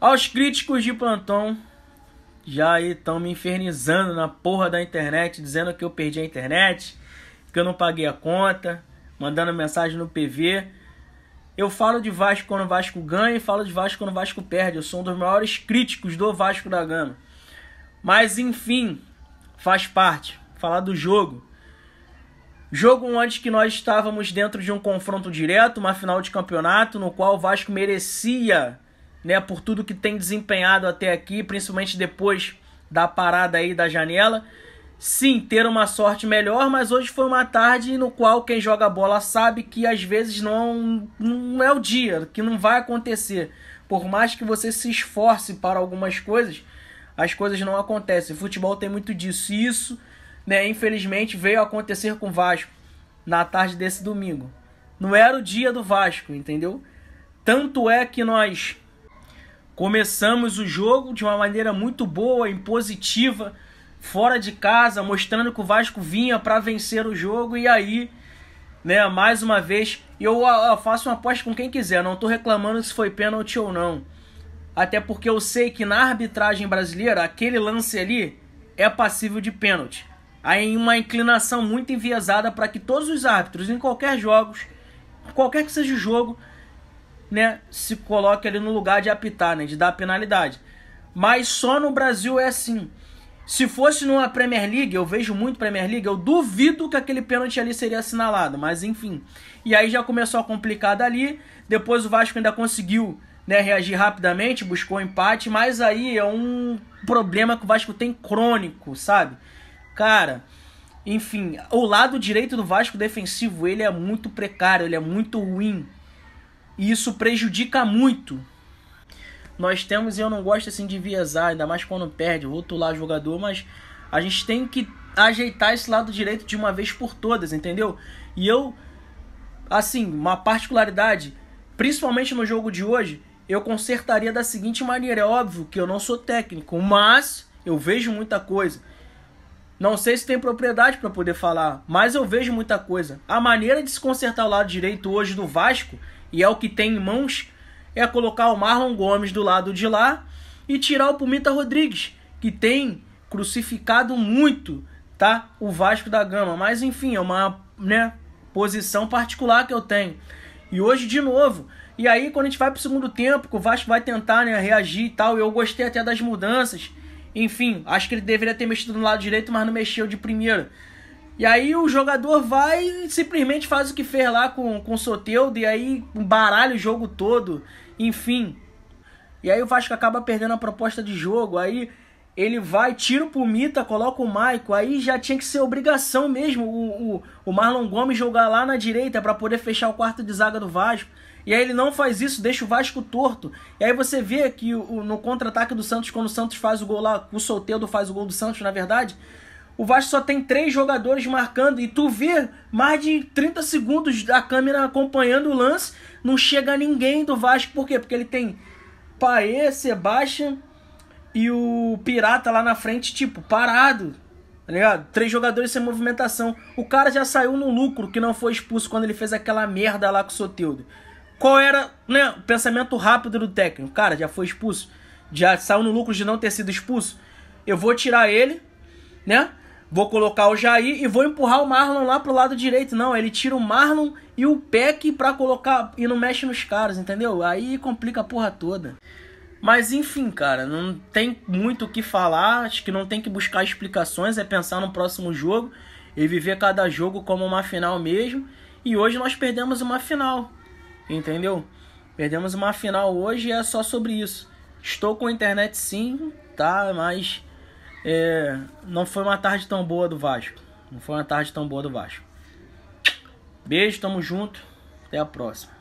Aos críticos de plantão, já aí estão me infernizando na porra da internet, dizendo que eu perdi a internet, que eu não paguei a conta, mandando mensagem no PV. Eu falo de Vasco quando o Vasco ganha e falo de Vasco quando o Vasco perde. Eu sou um dos maiores críticos do Vasco da Gama. Mas enfim, faz parte. Falar do jogo. Jogo onde que nós estávamos dentro de um confronto direto, uma final de campeonato, no qual o Vasco merecia, né, por tudo que tem desempenhado até aqui, principalmente depois da parada aí da janela, sim, ter uma sorte melhor, mas hoje foi uma tarde no qual quem joga bola sabe que às vezes não é o dia, que não vai acontecer. Por mais que você se esforce para algumas coisas, as coisas não acontecem. O futebol tem muito disso. E isso, né, infelizmente, veio a acontecer com o Vasco na tarde desse domingo. Não era o dia do Vasco, entendeu? Tanto é que nós começamos o jogo de uma maneira muito boa, impositiva, fora de casa, mostrando que o Vasco vinha para vencer o jogo. E aí, né, mais uma vez, eu faço uma aposta com quem quiser, não estou reclamando se foi pênalti ou não. Até porque eu sei que na arbitragem brasileira, aquele lance ali é passível de pênalti. Aí uma inclinação muito enviesada para que todos os árbitros, em qualquer que seja o jogo, né, se coloque ali no lugar de apitar, né, de dar penalidade. Mas só no Brasil é assim. Se fosse numa Premier League, eu vejo muito Premier League, eu duvido que aquele pênalti ali seria assinalado, mas enfim. E aí já começou a complicar dali, depois o Vasco ainda conseguiu, né, reagir rapidamente, buscou um empate, mas aí é um problema que o Vasco tem crônico, sabe? Cara, enfim, o lado direito do Vasco defensivo, ele é muito precário, ele é muito ruim. E isso prejudica muito. Nós temos, e eu não gosto assim de enviesar, ainda mais quando perde, rotular jogador, mas a gente tem que ajeitar esse lado direito de uma vez por todas, entendeu? E eu, assim, uma particularidade, principalmente no jogo de hoje, eu consertaria da seguinte maneira. É óbvio que eu não sou técnico, mas eu vejo muita coisa. Não sei se tem propriedade para poder falar, mas eu vejo muita coisa. A maneira de se consertar o lado direito hoje do Vasco, e é o que tem em mãos, é colocar o Marlon Gomes do lado de lá e tirar o Pumita Rodrigues, que tem crucificado muito, tá, o Vasco da Gama. Mas enfim, é uma, né, posição particular que eu tenho. E hoje de novo. E aí quando a gente vai pro segundo tempo, que o Vasco vai tentar, né, reagir e tal, eu gostei até das mudanças. Enfim, acho que ele deveria ter mexido no lado direito, mas não mexeu de primeira. E aí o jogador vai e simplesmente faz o que fez lá com o Soteldo, e aí baralha o jogo todo, enfim. E aí o Vasco acaba perdendo a proposta de jogo, aí ele vai, tira o Pumita, coloca o Maico, aí já tinha que ser obrigação mesmo o Marlon Gomes jogar lá na direita para poder fechar o quarto de zaga do Vasco. E aí ele não faz isso, deixa o Vasco torto. E aí você vê que no contra-ataque do Santos, quando o Santos faz o gol lá, o Soteldo faz o gol do Santos, na verdade, o Vasco só tem 3 jogadores marcando, e tu vê mais de 30 segundos da câmera acompanhando o lance, não chega ninguém do Vasco. Por quê? Porque ele tem Paê, Sebastião e o Pirata lá na frente, tipo, parado, tá ligado? 3 jogadores sem movimentação. O cara já saiu no lucro, que não foi expulso quando ele fez aquela merda lá com o Soteldo. Qual era, né, o pensamento rápido do técnico? Cara, já foi expulso, já saiu no lucro de não ter sido expulso. Eu vou tirar ele, né? Vou colocar o Jair e vou empurrar o Marlon lá pro lado direito. Não, ele tira o Marlon e o Peck pra colocar e não mexe nos caras, entendeu? Aí complica a porra toda. Mas enfim, cara, não tem muito o que falar. Acho que não tem que buscar explicações. É pensar no próximo jogo e viver cada jogo como uma final mesmo. E hoje nós perdemos uma final, entendeu? Perdemos uma final hoje e é só sobre isso. Estou com a internet sim, tá? Mas não foi uma tarde tão boa do Vasco. Não foi uma tarde tão boa do Vasco. Beijo, tamo junto. Até a próxima.